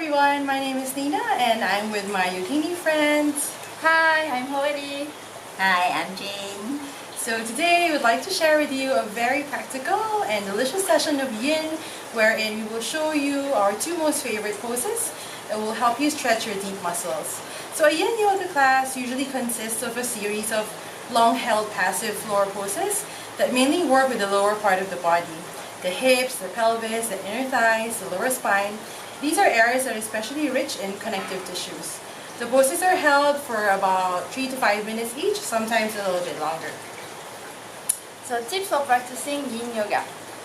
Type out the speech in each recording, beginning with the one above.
everyone, my name is Nina and I'm with my Yogini friends. Hi, I'm Aurelie. Hi, I'm Jane. So today we'd like to share with you a very practical and delicious session of Yin, wherein we will show you our two most favorite poses that will help you stretch your deep muscles. So a Yin Yoga class usually consists of a series of long-held passive floor poses that mainly work with the lower part of the body. The hips, the pelvis, the inner thighs, the lower spine. These are areas that are especially rich in connective tissues. The poses are held for about 3 to 5 minutes each, sometimes a little bit longer. So tips for practicing Yin Yoga.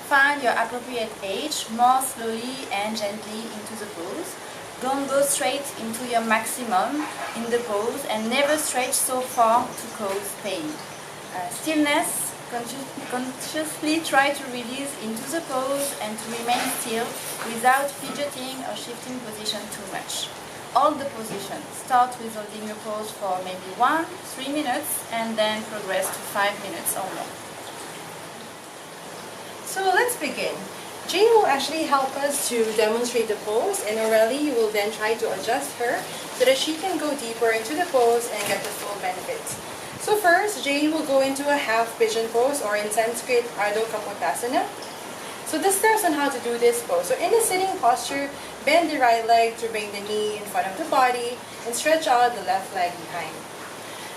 Find your appropriate age, more slowly and gently into the pose. Don't go straight into your maximum in the pose and never stretch so far to cause pain. Stillness. Consciously try to release into the pose and to remain still without fidgeting or shifting position too much. All the positions. Start with holding your pose for maybe 1-3 minutes and then progress to 5 minutes or more. So let's begin. Jane will actually help us to demonstrate the pose, and Aurelie will then try to adjust her so that she can go deeper into the pose and get the full benefits. So first, Jane will go into a half pigeon pose, or in Sanskrit, Ardha Kapotasana. So the steps on how to do this pose. So in a sitting posture, bend the right leg to bring the knee in front of the body and stretch out the left leg behind.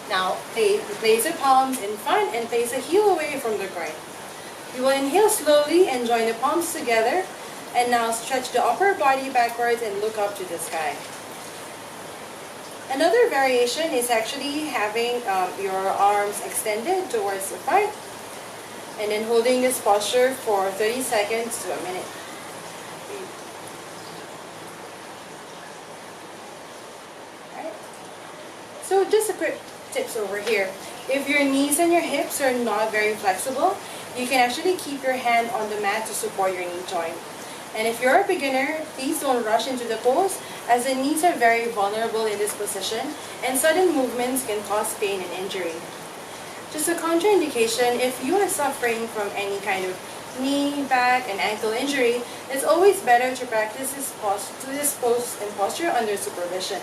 Now, place the palms in front and place the heel away from the groin. You will inhale slowly and join the palms together, and now stretch the upper body backwards and look up to the sky. Another variation is actually having your arms extended towards the front and then holding this posture for 30 seconds to a minute. Alright. So just a quick tips over here. If your knees and your hips are not very flexible, you can actually keep your hand on the mat to support your knee joint. And if you're a beginner, please don't rush into the pose, as the knees are very vulnerable in this position and sudden movements can cause pain and injury. Just a contraindication, if you are suffering from any kind of knee, back, and ankle injury, it's always better to practice this pose and posture under supervision.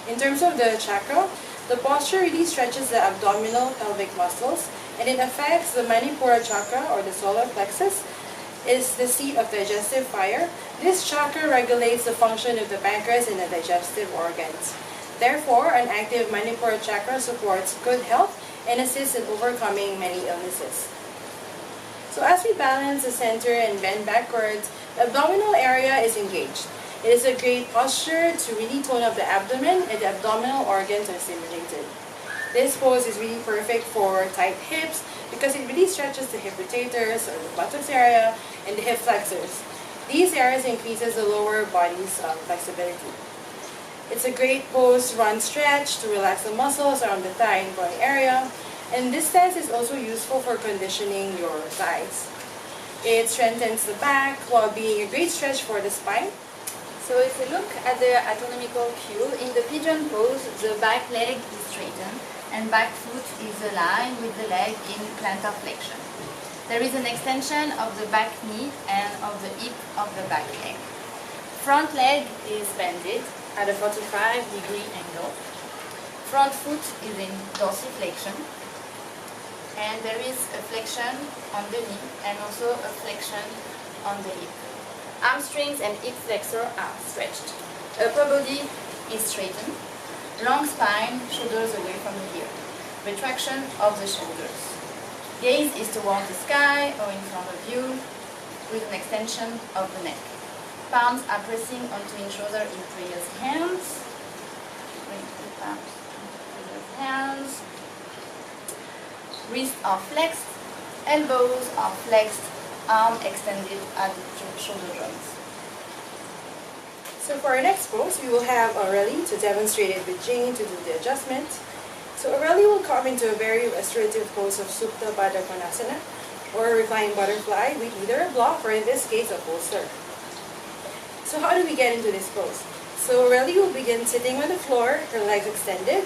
In terms of the chakra, the posture really stretches the abdominal pelvic muscles, and it affects the Manipura chakra, or the solar plexus. Is the seat of digestive fire. This chakra regulates the function of the pancreas and the digestive organs. Therefore, an active Manipura chakra supports good health and assists in overcoming many illnesses. So as we balance the center and bend backwards, the abdominal area is engaged. It is a great posture to really tone up the abdomen, and the abdominal organs are stimulated. This pose is really perfect for tight hips because it really stretches the hip rotators, or the buttocks area, and the hip flexors. These areas increases the lower body's flexibility. It's a great pose run stretch to relax the muscles around the thigh and groin area, and this stance is also useful for conditioning your thighs. It strengthens the back while being a great stretch for the spine. So if we look at the anatomical cue, in the pigeon pose, the back leg is straightened and back foot is aligned with the leg in plantar flexion. There is an extension of the back knee and of the hip of the back leg. Front leg is bended at a 45-degree angle. Front foot is in dorsiflexion, and there is a flexion on the knee and also a flexion on the hip. Hamstrings and hip flexor are stretched. Upper body is straightened. Long spine, shoulders away from the ear. Retraction of the shoulders. Gaze is toward the sky or in front of you with an extension of the neck. Palms are pressing onto each other in prayer's hands. Bring the palms onto prayer's hands. Wrists are flexed. Elbows are flexed. Arm extended at the shoulder joints. So for our next pose, we will have Aurelie to demonstrate it with Jane to do the adjustment. So Aurelie will come into a very restorative pose of Supta Baddha Konasana, or a reclined butterfly with either a block or in this case a bolster. So how do we get into this pose? So Aurelie will begin sitting on the floor, her legs extended.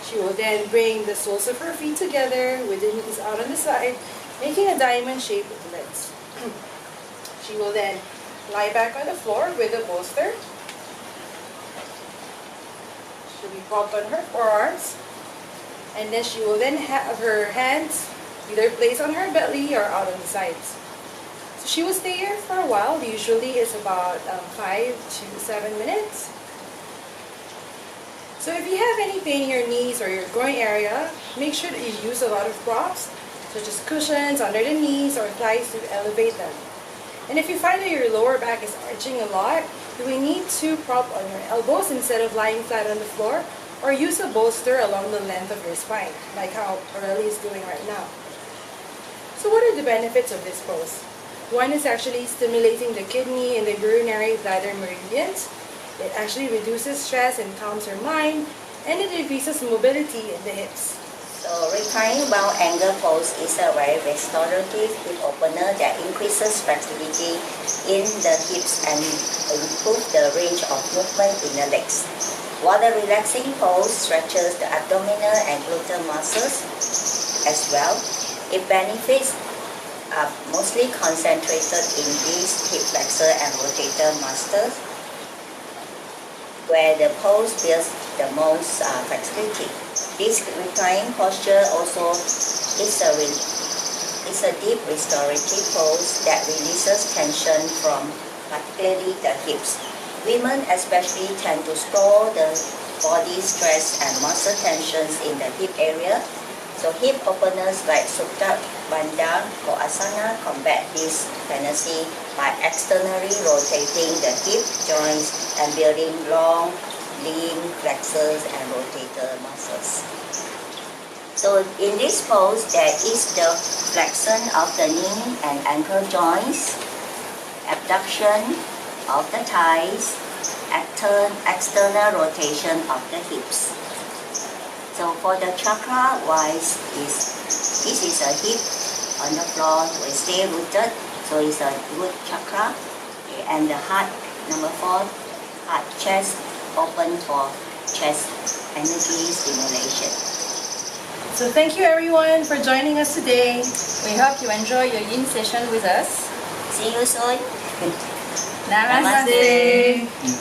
She will then bring the soles of her feet together with the knees out on the side, making a diamond shape with the legs. She will then lie back on the floor with a bolster She'll be propped on her forearms. And then she will then have her hands either placed on her belly or out on the sides. So she will stay here for a while. Usually it's about 5 to 7 minutes. So if you have any pain in your knees or your groin area, make sure that you use a lot of props, such as cushions under the knees or thighs to elevate them. And if you find that your lower back is arching a lot, you will need to prop on your elbows instead of lying flat on the floor, or use a bolster along the length of your spine, like how Aurelie is doing right now. So what are the benefits of this pose? One is actually stimulating the kidney and the urinary bladder meridians. It actually reduces stress and calms your mind, and it increases mobility in the hips. So reclining bound angle pose is a very restorative hip opener that increases flexibility in the hips and improves the range of movement in the legs. While the relaxing pose stretches the abdominal and gluteal muscles as well, its benefits are mostly concentrated in these hip flexor and rotator muscles, where the pose builds the most flexibility. This reclining posture also is a deep restorative pose that releases tension from particularly the hips. Women especially tend to store the body stress and muscle tensions in the hip area. So hip openers like Supta Bandha Asana combat this tendency by externally rotating the hip joints and building long, lean flexors and rotator muscles. So in this pose, there is the flexion of the knee and ankle joints, abduction of the thighs, external rotation of the hips. So for the chakra wise, this is a hip on the floor will stay rooted, so it's a root chakra. Okay, and the heart, number 4, heart chest open for chest energy stimulation. So thank you everyone for joining us today. We hope you enjoy your yin session with us. See you soon. Namaste.